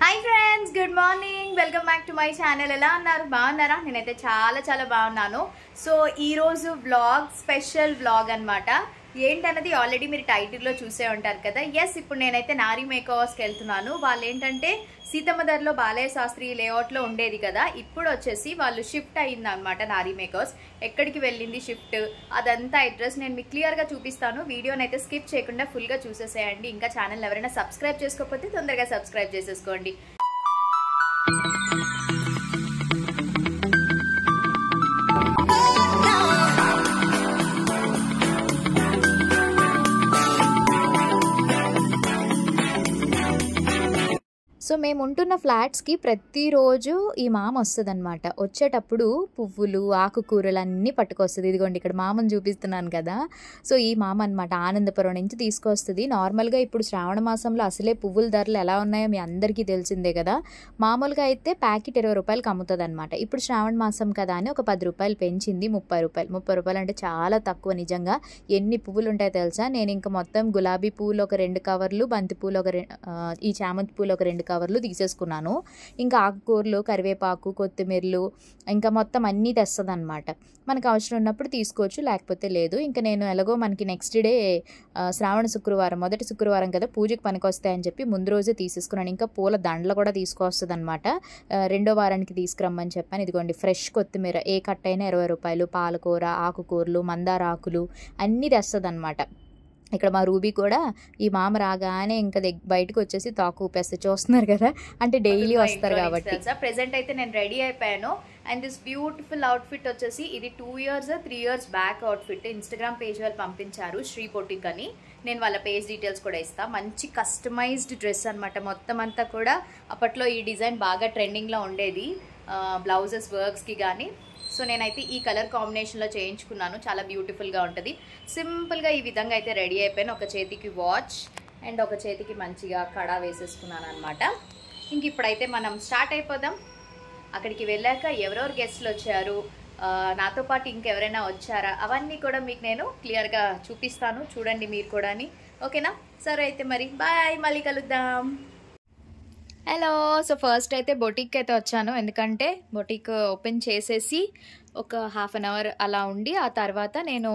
Hi friends, good morning. Welcome back to my channel. ఎలా ఉన్నారు? బాగున్నారా? నేనైతే చాలా బాగున్నాను. సో ఈరోజు వ్లాగ్ స్పెషల్ వ్లాగ్ అనమాట. ఏంటన్నది ఆల్రెడీ మీరు టైటిల్లో చూసే ఉంటారు కదా. ఎస్, ఇప్పుడు నేనైతే నారీ మేకవర్స్కి వెళ్తున్నాను. వాళ్ళు ఏంటంటే సీతమ్మదర్లో బాలయ్య శాస్త్రి లేఅవుట్లో ఉండేది కదా, ఇప్పుడు వచ్చేసి వాళ్ళు షిఫ్ట్ అయ్యింది అనమాట. నారీ మేకర్స్ ఎక్కడికి వెళ్ళింది షిఫ్ట్, అదంతా అడ్రస్ నేను మీకు క్లియర్గా చూపిస్తాను. వీడియోని అయితే స్కిప్ చేయకుండా ఫుల్గా చూసేసేయండి. ఇంకా ఛానల్ ఎవరైనా సబ్స్క్రైబ్ చేసుకోకపోతే తొందరగా సబ్స్క్రైబ్ చేసేసుకోండి. సో మేము ఉంటున్న ఫ్లాట్స్కి ప్రతిరోజు ఈ మామ వస్తుంది అనమాట. వచ్చేటప్పుడు పువ్వులు ఆకుకూరలు అన్నీ పట్టుకొస్తుంది. ఇదిగోండి ఇక్కడ మామని చూపిస్తున్నాను కదా. సో ఈ మామ అనమాట ఆనందపురం నుంచి తీసుకొస్తుంది. నార్మల్గా ఇప్పుడు శ్రావణ మాసంలో అసలే పువ్వుల ధరలు ఎలా ఉన్నాయో మీ అందరికీ తెలిసిందే కదా. మామూలుగా అయితే ప్యాకెట్ 20 రూపాయలకి అమ్ముతుంది అనమాట. ఇప్పుడు శ్రావణ మాసం కదా అని ఒక 10 రూపాయలు పెంచింది. 30 రూపాయలు. 30 రూపాయలు అంటే చాలా తక్కువ నిజంగా. ఎన్ని పువ్వులు ఉంటాయో తెలుసా? నేను ఇంకా మొత్తం గులాబీ పూలు ఒక 2 కవర్లు, బంతి పూలు ఈ చామంతి పూలు ఒక 2 కవర్లు తీసేసుకున్నాను. ఇంకా ఆకుకూరలు, కరివేపాకు, కొత్తిమీరలు ఇంకా మొత్తం అన్నీ తెస్తుంది అనమాట. మనకు అవసరం ఉన్నప్పుడు తీసుకోవచ్చు, లేకపోతే లేదు. ఇంకా నేను ఎలాగో మనకి నెక్స్ట్ డే శ్రావణ శుక్రవారం, మొదటి శుక్రవారం కదా, పూజకి పనికొస్తాయని చెప్పి ముందు రోజే తీసేసుకున్నాను. ఇంకా పూల దండలు కూడా తీసుకొస్తుంది అనమాట. రెండో వారానికి తీసుకురమ్మని చెప్పాను. ఇదిగోండి ఫ్రెష్ కొత్తిమీర ఏ కట్ట అయినా 20 రూపాయలు, పాలకూర, ఆకుకూరలు, మందార ఆకులు అన్నీ తెస్తుంది అనమాట. ఇక్కడ మా రూబీ కూడా ఈ మామ రాగానే ఇంకా బయటకు వచ్చేసి తాకు ఊపేస్తే చూస్తున్నారు కదా, అంటే డైలీ వస్తారు కాబట్టి. ప్రెసెంట్ అయితే నేను రెడీ అయిపోయాను. అండ్ దిస్ బ్యూటిఫుల్ అవుట్ఫిట్ వచ్చేసి ఇది 2 years 3 years back outfit. Instagram page వాళ్ళు పంపించారు, శ్రీ పొటిక్ అని. నేను వాళ్ళ పేజ్ డీటెయిల్స్ కూడా ఇస్తాను. మంచి కస్టమైజ్డ్ డ్రెస్ అనమాట. మొత్తం అంతా కూడా అప్పట్లో ఈ డిజైన్ బాగా ట్రెండింగ్లో ఉండేది, బ్లౌజెస్ వర్క్స్కి కానీ. సో నేనైతే ఈ కలర్ కాంబినేషన్లో చేయించుకున్నాను. చాలా బ్యూటిఫుల్గా ఉంటుంది. సింపుల్గా ఈ విధంగా అయితే రెడీ అయిపోయాను. ఒక చేతికి వాచ్ అండ్ ఒక చేతికి మంచిగా కడా వేసేసుకున్నాను అనమాట. ఇంక ఇప్పుడైతే మనం స్టార్ట్ అయిపోదాం. అక్కడికి వెళ్ళాక ఎవరెవరు గెస్ట్లు వచ్చారు, నాతో పాటు ఇంకెవరైనా వచ్చారా, అవన్నీ కూడా మీకు నేను క్లియర్గా చూపిస్తాను. చూడండి మీరు కూడా. ఓకేనా? సరే అయితే మరి బాయ్, మళ్ళీ కలుద్దాం. హలో. సో ఫస్ట్ అయితే బొటిక్ అయితే వచ్చాను. ఎందుకంటే బొటిక్ ఓపెన్ చేసేసి ఒక ½ an hour అలా ఉండి ఆ తర్వాత నేను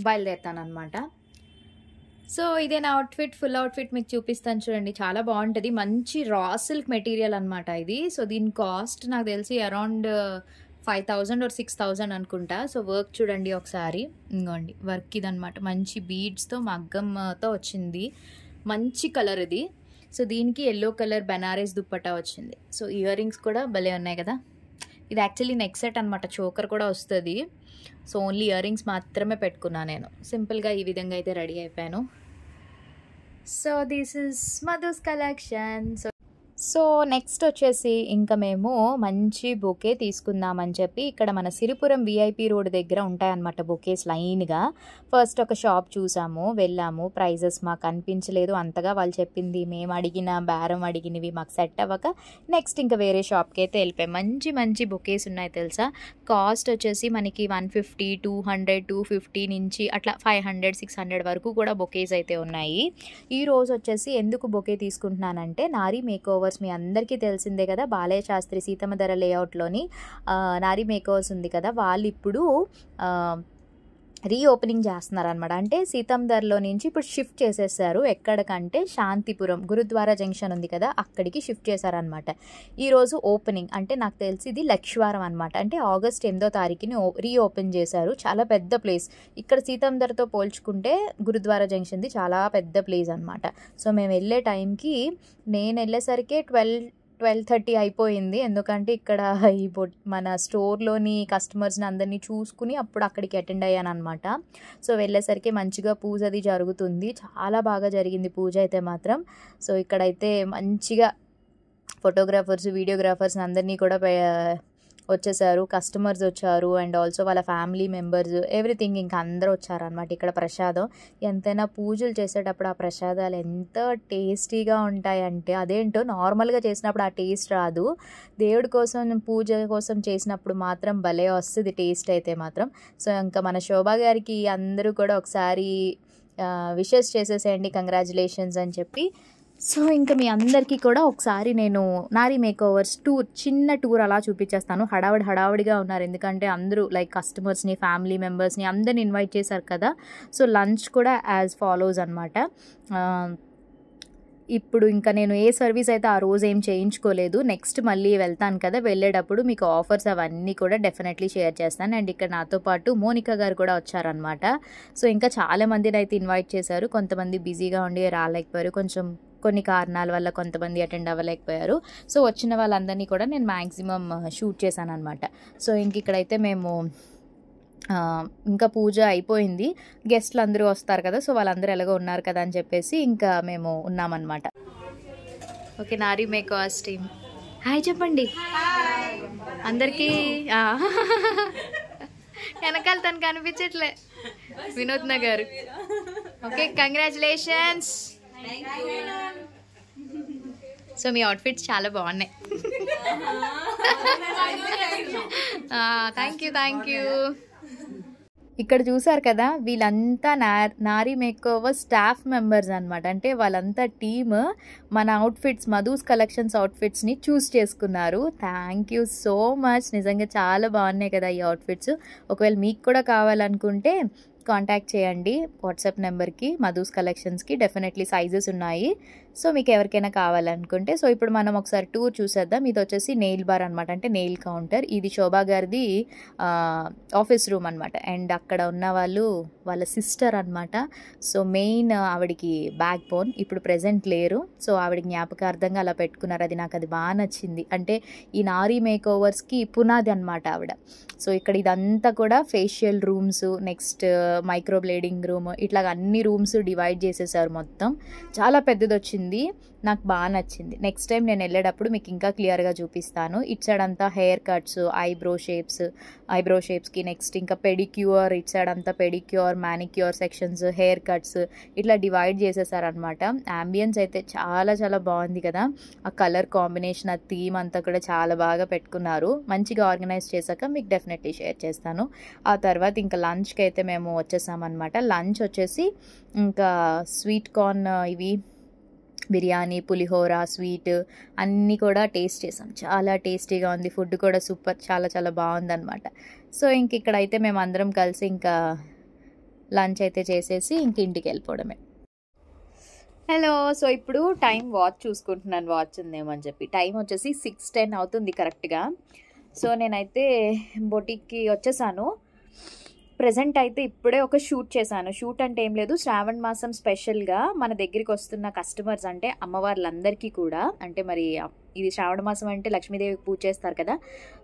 బయలుదేరుతాను అనమాట. సో ఇదే నా అవుట్ఫిట్, ఫుల్ అవుట్ఫిట్ మీకు చూపిస్తాను చూడండి. చాలా బాగుంటుంది. మంచి రా సిల్క్ మెటీరియల్ అనమాట ఇది. సో దీని కాస్ట్ నాకు తెలిసి అరౌండ్ 5,000 or 6,000 అనుకుంటా. సో వర్క్ చూడండి ఒకసారి. ఇంకోండి వర్క్ ఇదనమాట. మంచి బీడ్స్తో మగ్గంతో వచ్చింది. మంచి కలర్ ఇది. సో దీనికి ఎల్లో కలర్ బెనారస్ దుప్పట్టా వచ్చింది. సో ఇయర్ రింగ్స్ కూడా భలే ఉన్నాయి కదా. ఇది యాక్చువల్లీ నెక్ సెట్ అనమాట. చోకర్ కూడా వస్తుంది. సో ఓన్లీ ఇయర్ రింగ్స్ మాత్రమే పెట్టుకున్నాను నేను. సింపుల్గా ఈ విధంగా అయితే రెడీ అయిపోయాను. So this is Madhu's collection. So next వచ్చేసి ఇంకా మేము మంచి బొకే తీసుకుందామని చెప్పి ఇక్కడ మన సిరిపురం VIP రోడ్ దగ్గర ఉంటాయన్నమాట బొకేస్ లైన్గా. ఫస్ట్ ఒక షాప్ చూసాము, వెళ్ళాము. ప్రైజెస్ మాకు అనిపించలేదు అంతగా. వాళ్ళు చెప్పింది మేము అడిగిన బేరం అడిగినవి మాకు సెట్ అవ్వక నెక్స్ట్ ఇంకా వేరే షాప్కి అయితే వెళ్ళిపోయాం. మంచి బొకేస్ ఉన్నాయి తెలుసా. కాస్ట్ వచ్చేసి మనకి 150, 200, 250 నుంచి అట్లా 500, 600 వరకు కూడా బొకేస్ అయితే ఉన్నాయి. ఈరోజు వచ్చేసి ఎందుకు బొకే తీసుకుంటున్నానంటే నారీ మేకోవర్ మీ అందరికీ తెలిసిందే కదా. బాలయ్య శాస్త్రి సీతమ్మధర లేఅవుట్లోని నారీ మేకర్స్ ఉంది కదా, వాళ్ళు ఇప్పుడు రీఓపెనింగ్ చేస్తున్నారు అనమాట. అంటే సీతమ్మధరలో నుంచి ఇప్పుడు షిఫ్ట్ చేసేసారు. ఎక్కడికంటే శాంతిపురం గురుద్వారా జంక్షన్ ఉంది కదా, అక్కడికి షిఫ్ట్ చేశారనమాట. ఈరోజు ఓపెనింగ్. అంటే నాకు తెలిసి ఇది లక్షవారం అనమాట. అంటే August 8వ తారీఖుని రీఓపెన్ చేశారు. చాలా పెద్ద ప్లేస్. ఇక్కడ సీతమ్మధరతో పోల్చుకుంటే గురుద్వారా జంక్షన్ది చాలా పెద్ద ప్లేస్ అనమాట. సో మేము వెళ్ళే టైంకి నేను వెళ్ళేసరికి 12:30 అయిపోయింది. ఎందుకంటే ఇక్కడ ఈ మన స్టోర్లోని కస్టమర్స్ని అందరినీ చూసుకుని అప్పుడు అక్కడికి అటెండ్ అయ్యాను అనమాట. సో వెళ్ళేసరికి మంచిగా పూజ అది జరుగుతుంది. చాలా బాగా జరిగింది పూజ అయితే మాత్రం. సో ఇక్కడైతే మంచిగా ఫోటోగ్రాఫర్స్, వీడియోగ్రాఫర్స్ అందరినీ కూడా వచ్చేసారు. కస్టమర్స్ వచ్చారు అండ్ ఆల్సో వాళ్ళ ఫ్యామిలీ మెంబర్స్, ఎవ్రీథింగ్ ఇంకా అందరూ వచ్చారనమాట. ఇక్కడ ప్రసాదం ఎంతైనా పూజలు చేసేటప్పుడు ఆ ప్రసాదాలు ఎంత టేస్టీగా ఉంటాయంటే, అదేంటో నార్మల్గా చేసినప్పుడు ఆ టేస్ట్ రాదు. దేవుడి కోసం పూజ కోసం చేసినప్పుడు మాత్రం భలే వస్తుంది టేస్ట్ అయితే మాత్రం. సో ఇంకా మన శోభా గారికి అందరూ కూడా ఒకసారి విషెస్ చేసేసేయండి, కంగ్రాచులేషన్స్ అని చెప్పి. సో ఇంకా మీ అందరికీ కూడా ఒకసారి నేను నారీ మేకోవర్స్ చిన్న టూర్ అలా చూపించేస్తాను. హడావిడిగా ఉన్నారు, ఎందుకంటే అందరూ లైక్ కస్టమర్స్ని, ఫ్యామిలీ మెంబర్స్ని అందరిని ఇన్వైట్ చేశారు కదా. సో లంచ్ కూడా యాజ్ ఫాలోస్ అనమాట. ఇప్పుడు ఇంకా నేను ఏ సర్వీస్ అయితే ఆ రోజు ఏం చేయించుకోలేదు. నెక్స్ట్ మళ్ళీ వెళ్తాను కదా, వెళ్ళేటప్పుడు మీకు ఆఫర్స్ అవన్నీ కూడా డెఫినెట్లీ షేర్ చేస్తాను. అండ్ ఇక్కడ నాతో పాటు మోనికా గారు కూడా వచ్చారనమాట. సో ఇంకా చాలామందిని అయితే ఇన్వైట్ చేశారు. కొంతమంది బిజీగా ఉండి రాలేకపోయారు, కొన్ని కారణాల వల్ల కొంతమంది అటెండ్ అవ్వలేకపోయారు. సో వచ్చిన వాళ్ళందరినీ కూడా నేను మ్యాక్సిమం షూట్ చేశాను అనమాట. సో ఇంక ఇక్కడైతే మేము ఇంకా పూజ అయిపోయింది, గెస్ట్లు అందరూ వస్తారు కదా, సో వాళ్ళందరూ ఎలాగో ఉన్నారు కదా అని చెప్పేసి ఇంకా మేము ఉన్నామన్నమాట. ఓకే, నారీ మేకోవర్స్ టీమ్ హాయ్ చెప్పండి అందరికీ. వెనకాల తను కనిపించట్లే, వినోద్న గారు. Okay, congratulations. సో మీ అవుట్ఫిట్స్ చాలా బాగున్నాయి. Thank you. ఇక్కడ చూసారు కదా, వీళ్ళంతా నారీ మేకోవర్ స్టాఫ్ మెంబర్స్ అనమాట. అంటే వాళ్ళంతా టీమ్ మన అవుట్ఫిట్స్, మధుస్ కలెక్షన్స్ అవుట్ఫిట్స్ని చూస్ చేసుకున్నారు. Thank you so much. నిజంగా చాలా బాగున్నాయి కదా ఈ అవుట్ఫిట్స్. ఒకవేళ మీకు కూడా కావాలనుకుంటే కాంటాక్ట్ చేయండి వాట్సాప్ నెంబర్కి, మధుస్ కలెక్షన్స్కి. డెఫినెట్లీ సైజెస్ ఉన్నాయి, సో మీకు ఎవరికైనా కావాలనుకుంటే. సో ఇప్పుడు మనం ఒకసారి టూర్ చూసేద్దాం. ఇది వచ్చేసి నెయిల్ బార్ అనమాట, అంటే నెయిల్ కౌంటర్. ఇది శోభా గారిది ఆఫీస్ రూమ్ అనమాట. అండ్ అక్కడ ఉన్న వాళ్ళ సిస్టర్ అనమాట. సో మెయిన్ ఆవిడికి బ్యాక్ బోన్, ఇప్పుడు ప్రెజెంట్ లేరు. సో ఆవిడ జ్ఞాపకార్థంగా అలా పెట్టుకున్నారు. అది బాగా నచ్చింది. అంటే ఈ నారీ మేకోవర్స్కి పునాది అనమాట ఆవిడ. సో ఇక్కడ ఇదంతా కూడా facial rooms, next micro బ్లేడింగ్ room, ఇట్లా అన్ని రూమ్స్ డివైడ్ చేసేసారు మొత్తం. చాలా పెద్దది వచ్చింది, నాకు బాగా నచ్చింది. నెక్స్ట్ టైం నేను వెళ్ళేటప్పుడు మీకు ఇంకా క్లియర్గా చూపిస్తాను. ఇటు సైడ్ అంతా హెయిర్ కట్స్, ఐబ్రో షేప్స్కి, నెక్స్ట్ ఇంకా పెడిక్యూర్, ఇటు సైడ్ అంతా pedicure, manicure sections, hair cuts ఇట్లా డివైడ్ చేసేసారనమాట. అంబియన్స్ అయితే చాలా చాలా బాగుంది కదా, ఆ కలర్ కాంబినేషన్, ఆ థీమ్ అంతా కూడా చాలా బాగా పెట్టుకున్నారు. మంచిగా ఆర్గనైజ్ చేశాక మీకు డెఫినెట్లీ షేర్ చేస్తాను. ఆ తర్వాత ఇంకా లంచ్కి అయితే మేము వచ్చేసామన్నమాట. లంచ్ వచ్చేసి ఇంకా స్వీట్ కార్న్, ఇవి బిర్యానీ, పులిహోర, స్వీట్ అన్నీ కూడా టేస్ట్ చేసాం. చాలా టేస్టీగా ఉంది, ఫుడ్ కూడా సూపర్, చాలా చాలా బాగుందన్నమాట. సో ఇంక ఇక్కడైతే మేము అందరం కలిసి ఇంకా లంచ్ అయితే చేసేసి ఇంక ఇంటికి వెళ్ళిపోవడమే. హలో, సో ఇప్పుడు టైం వాచ్ చూసుకుంటున్నాను, వాచ్ ఉందేమో అని చెప్పి. టైం వచ్చేసి 6:10 అవుతుంది కరెక్ట్గా. సో నేనైతే బొటిక్కి వచ్చేసాను. ప్రజెంట్ అయితే ఇప్పుడే ఒక షూట్ చేశాను. షూట్ అంటే ఏం లేదు, శ్రావణ మాసం స్పెషల్గా మన దగ్గరికి వస్తున్న కస్టమర్స్, అంటే అమ్మవార్లందరికీ కూడా, అంటే మరి ఇది శ్రావణ మాసం అంటే లక్ష్మీదేవికి పూజ చేస్తారు కదా.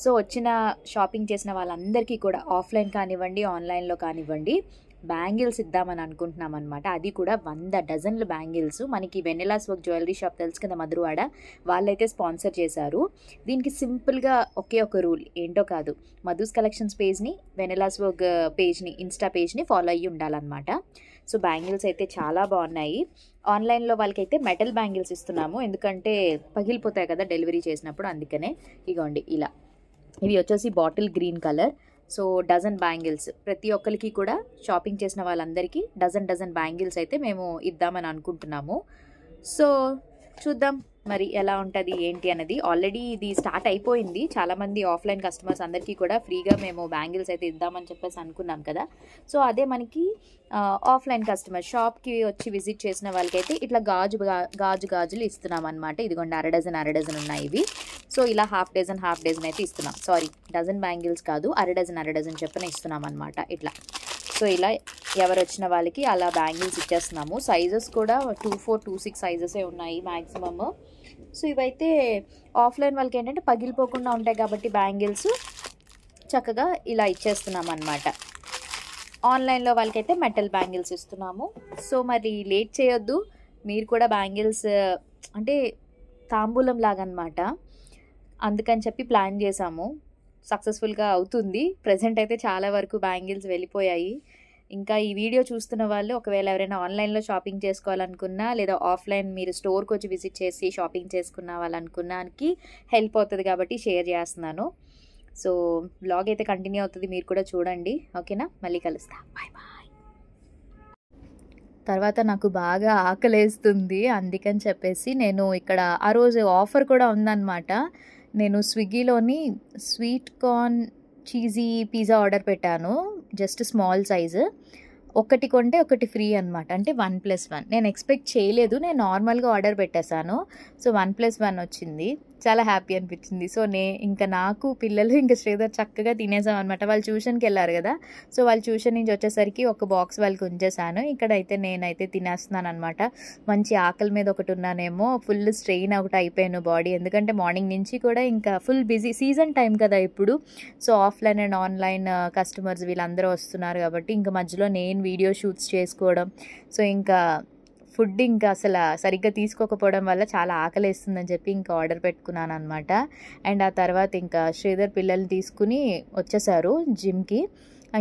సో వచ్చిన షాపింగ్ చేసిన వాళ్ళందరికీ కూడా ఆఫ్లైన్ కానివ్వండి, ఆన్లైన్లో కానివ్వండి, బ్యాంగిల్స్ ఇద్దామని అనుకుంటున్నాం అనమాట. అది కూడా 100 డజన్లు బ్యాంగిల్స్. మనకి వెన్నెలాస్ వర్క్ జ్యువెలరీ షాప్ తెలుసు కదా, మధురవాడ, వాళ్ళైతే స్పాన్సర్ చేశారు. దీనికి సింపుల్గా ఒకే ఒక రూల్, ఏంటో కాదు, మధుస్ కలెక్షన్స్ పేజ్ని, వెన్నెలాస్ వర్క్ పేజ్ని, ఇన్స్టా పేజ్ని ఫాలో అయ్యి ఉండాలన్నమాట. సో బ్యాంగిల్స్ అయితే చాలా బాగున్నాయి. ఆన్లైన్లో వాళ్ళకైతే మెటల్ బ్యాంగిల్స్ ఇస్తున్నాము, ఎందుకంటే పగిలిపోతాయి కదా డెలివరీ చేసినప్పుడు, అందుకనే. ఇగోండి ఇలా, ఇవి వచ్చేసి bottle green colour. So dozen bangles, ప్రతి ఒక్కరికి కూడా షాపింగ్ చేసిన వాళ్ళందరికీ డజన్ బ్యాంగిల్స్ అయితే మేము ఇద్దామని అనుకుంటున్నాము. సో చూద్దాం మరి ఎలా ఉంటుంది ఏంటి అన్నది. ఆల్రెడీ ఇది స్టార్ట్ అయిపోయింది. చాలామంది ఆఫ్లైన్ కస్టమర్స్ అందరికీ కూడా ఫ్రీగా మేము బ్యాంగిల్స్ అయితే ఇద్దామని చెప్పేసి అనుకున్నాం కదా. సో అదే మనకి ఆఫ్లైన్ కస్టమర్ షాప్కి వచ్చి విజిట్ చేసిన వాళ్ళకైతే ఇట్లా గాజులు ఇస్తున్నాం అనమాట. ఇదిగోండి, అర డజన్ ఉన్నాయి ఇవి. సో ఇలా హాఫ్ డజన్ అయితే ఇస్తున్నాం. సారీ, డజన్ బ్యాంగిల్స్ కాదు, అర డజన్ చెప్పిన ఇస్తున్నాం అనమాట ఇట్లా. సో ఇలా ఎవరు వచ్చిన వాళ్ళకి అలా బ్యాంగిల్స్ ఇచ్చేస్తున్నాము. సైజెస్ కూడా 24, 26 సైజెసే ఉన్నాయి మ్యాక్సిమమ్. సో ఇవైతే ఆఫ్లైన్ వాళ్ళకి ఏంటంటే పగిలిపోకుండా ఉంటాయి కాబట్టి బ్యాంగిల్స్ చక్కగా ఇలా ఇచ్చేస్తున్నాం అన్నమాట. ఆన్లైన్లో వాళ్ళకైతే మెటల్ బ్యాంగిల్స్ ఇస్తున్నాము. సో మరి లేట్ చేయొద్దు, మీరు కూడా బ్యాంగిల్స్ అంటే తాంబూలం లాగా అనమాట, అందుకని చెప్పి ప్లాన్ చేసాము. సక్సెస్ఫుల్గా అవుతుంది. ప్రజెంట్ అయితే చాలా వరకు బ్యాంగిల్స్ వెళ్ళిపోయాయి. ఇంకా ఈ వీడియో చూస్తున్న వాళ్ళు ఒకవేళ ఎవరైనా ఆన్లైన్లో షాపింగ్ చేసుకోవాలనుకున్నా, లేదా ఆఫ్లైన్ మీరు స్టోర్కి వచ్చి విజిట్ చేసి షాపింగ్ చేసుకున్న వాళ్ళనుకున్నానికి హెల్ప్ అవుతుంది కాబట్టి షేర్ చేస్తున్నాను. సో వ్లాగ్ అయితే కంటిన్యూ అవుతుంది, మీరు కూడా చూడండి. ఓకేనా, మళ్ళీ కలుస్తా, బాయ్ బాయ్. తర్వాత నాకు బాగా ఆకలేస్తుంది. అందుకని చెప్పేసి నేను ఇక్కడ ఆ రోజు ఆఫర్ కూడా ఉందన్నమాట. నేను స్విగ్గీలోని sweet corn cheesy pizza order పెట్టాను. Just small size. ఒకటి కొంటే ఒకటి ఫ్రీ అనమాట. అంటే 1+1. నేను ఎక్స్పెక్ట్ చేయలేదు. నేను నార్మల్గా ఆర్డర్ పెట్టేశాను. సో 1+1 వచ్చింది. చాలా హ్యాపీ అనిపించింది. సో ఇంకా నాకు పిల్లలు ఇంకా శ్రీధర్ చక్కగా తినేసాం అనమాట. వాళ్ళు ట్యూషన్కి వెళ్ళారు కదా. సో వాళ్ళు ట్యూషన్ నుంచి వచ్చేసరికి ఒక బాక్స్ వాళ్ళకి ఉంచేసాను. ఇక్కడైతే నేనైతే తినేస్తున్నాను అనమాట. మంచి ఆకలి మీద ఒకటి ఉన్నానేమో, ఫుల్ స్ట్రెయిన్ అవుట్ అయిపోయాను బాడీ. ఎందుకంటే మార్నింగ్ నుంచి కూడా ఇంకా ఫుల్ బిజీ, సీజన్ టైం కదా ఇప్పుడు. So offline and online customers వీళ్ళందరూ వస్తున్నారు కాబట్టి ఇంకా మధ్యలో నేను వీడియో షూట్స్ చేసుకోవడం. సో ఇంకా ఫుడ్ ఇంకా అసలు సరిగ్గా తీసుకోకపోవడం వల్ల చాలా ఆకలేస్తుందని చెప్పి ఇంకా ఆర్డర్ పెట్టుకున్నాను అనమాట. అండ్ ఆ తర్వాత ఇంకా శ్రీధర్ పిల్లల్ని తీసుకుని వచ్చేసారు జిమ్కి.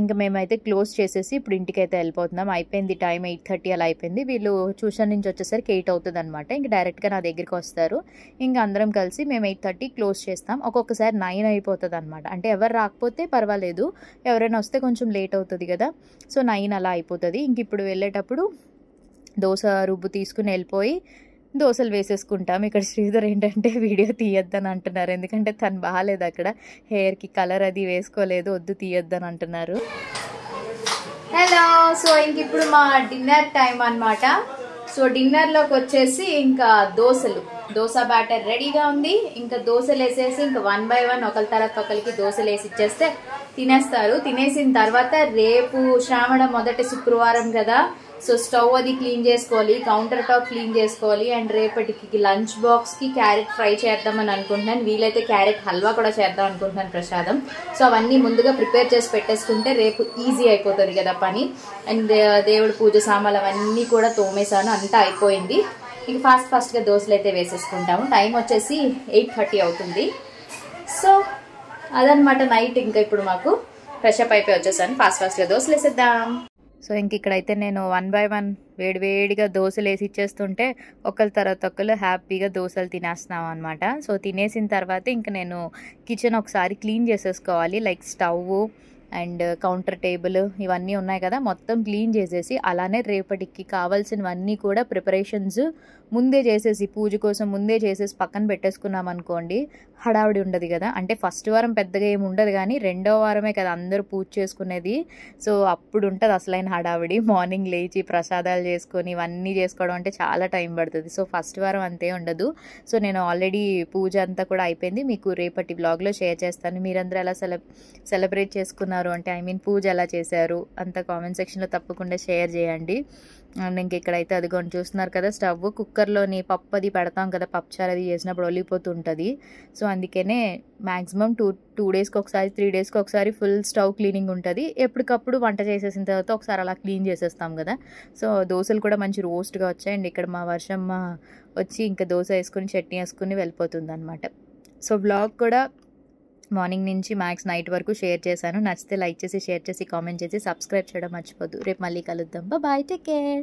ఇంకా మేమైతే క్లోజ్ చేసేసి ఇప్పుడు ఇంటికైతే వెళ్ళిపోతున్నాం. అయిపోయింది టైం 8:30 అలా అయిపోయింది. వీళ్ళు ట్యూషన్ నుంచి వచ్చేసరికి 8 అవుతుంది అనమాట. ఇంక డైరెక్ట్గా నా దగ్గరికి వస్తారు. ఇంకా అందరం కలిసి మేము 8:30 క్లోజ్ చేస్తాం. ఒక్కొక్కసారి 9 అయిపోతుంది అనమాట. అంటే ఎవరు రాకపోతే పర్వాలేదు, ఎవరైనా వస్తే కొంచెం లేట్ అవుతుంది కదా. సో 9 అలా అయిపోతుంది. ఇంక ఇప్పుడు వెళ్ళేటప్పుడు దోశ రుబ్బు తీసుకుని వెళ్ళిపోయి దోశలు వేసేసుకుంటాం. ఇక్కడ శ్రీధర్ ఏంటంటే వీడియో తీయొద్దని అంటున్నారు. ఎందుకంటే తను బాగాలేదు, అక్కడ హెయిర్కి కలర్ అది వేసుకోలేదు, వద్దు తీయొద్దని అంటున్నారు. హలో, సో ఇంక ఇప్పుడు మా డిన్నర్ టైం అనమాట. సో డిన్నర్లోకి వచ్చేసి ఇంకా దోశ బ్యాటర్ రెడీగా ఉంది. ఇంకా దోశలు వేసేసి ఇంకా 1 by 1 ఒకరి తర్వాత ఒకరికి దోశలు వేసి ఇచ్చేస్తే తినేస్తారు. తినేసిన తర్వాత రేపు శ్రావణ మొదటి శుక్రవారం కదా. సో స్టవ్ అది క్లీన్ చేసుకోవాలి, కౌంటర్ టాప్ క్లీన్ చేసుకోవాలి. అండ్ రేపటికి లంచ్ బాక్స్కి క్యారెట్ ఫ్రై చేద్దామని అనుకుంటున్నాను. వీలైతే క్యారెట్ హల్వా కూడా చేద్దాం అనుకుంటున్నాను, ప్రసాదం. సో అవన్నీ ముందుగా ప్రిపేర్ చేసి పెట్టేసుకుంటే రేపు ఈజీ అయిపోతుంది కదా పని. అండ్ దేవుడు పూజ సామాన్లు అవన్నీ కూడా తోమేశాను, అంతా అయిపోయింది. ఇక ఫాస్ట్గా దోశలు అయితే వేసేసుకుంటాము. టైం వచ్చేసి 8:30 అవుతుంది. సో అదనమాట నైట్. ఇంకా ఇప్పుడు మాకు ఫ్రెష్ అప్ అయిపోయి వచ్చేసాను. ఫాస్ట్గా దోశలు వేసేద్దాం. సో ఇంక ఇక్కడైతే నేను 1 by 1 వేడిగా దోశలు వేసి ఇచ్చేస్తుంటే ఒకరి తర్వాత ఒకరు హ్యాపీగా దోశలు తినేస్తున్నాం అనమాట. సో తినేసిన తర్వాత ఇంక నేను కిచెన్ ఒకసారి క్లీన్ చేసేసుకోవాలి. Like stove and counter table ఇవన్నీ ఉన్నాయి కదా, మొత్తం క్లీన్ చేసేసి అలానే రేపటికి కావాల్సినవన్నీ కూడా ప్రిపరేషన్స్ ముందే చేసేసి, పూజ కోసం ముందే చేసేసి పక్కన పెట్టేసుకున్నాం అనుకోండి, హడావిడి ఉండదు కదా. అంటే ఫస్ట్ వారం పెద్దగా ఏమి ఉండదు, కానీ రెండో వారమే కదా అందరూ పూజ చేసుకునేది. సో అప్పుడు ఉంటుంది అసలైన హడావిడి. మార్నింగ్ లేచి ప్రసాదాలు చేసుకొని ఇవన్నీ చేసుకోవడం అంటే చాలా టైం పడుతుంది. సో ఫస్ట్ వారం అంతే ఉండదు. సో నేను ఆల్రెడీ పూజ అంతా కూడా అయిపోయింది, మీకు రేపటి బ్లాగ్లో షేర్ చేస్తాను. మీరందరూ ఎలా సెలబ్రేట్ చేసుకున్నారు అంటే, పూజ ఎలా చేశారు అంత కామెంట్ సెక్షన్లో తప్పకుండా షేర్ చేయండి. అండ్ ఇంక ఇక్కడైతే అదిగోండి చూస్తున్నారు కదా, స్టవ్ కుక్కర్లోని పప్పు అది పెడతాం కదా, పప్పుచారు అది చేసినప్పుడు ఒలిగిపోతుంటుంది. సో అందుకనే మ్యాక్సిమం 2 డేస్కి ఒకసారి 3 డేస్కి ఒకసారి ఫుల్ స్టవ్ క్లీనింగ్ ఉంటుంది. ఎప్పటికప్పుడు వంట చేసేసిన తర్వాత ఒకసారి అలా క్లీన్ చేసేస్తాం కదా. సో దోశలు కూడా మంచి రోస్ట్గా వచ్చాయి. అండ్ ఇక్కడ మా వర్షమ్మ వచ్చి ఇంకా దోశ వేసుకుని చట్నీ వేసుకుని వెళ్ళిపోతుంది అనమాట. సో బ్లాగ్ కూడా మార్నింగ్ నుంచి మ్యాక్స్ నైట్ వరకు షేర్ చేశాను. నచ్చితే లైక్ చేసి, షేర్ చేసి, కామెంట్ చేసి, సబ్స్క్రైబ్ చేయడం మర్చిపోద్దు. రేపు మళ్ళీ కలుద్దాం. Bye, take care.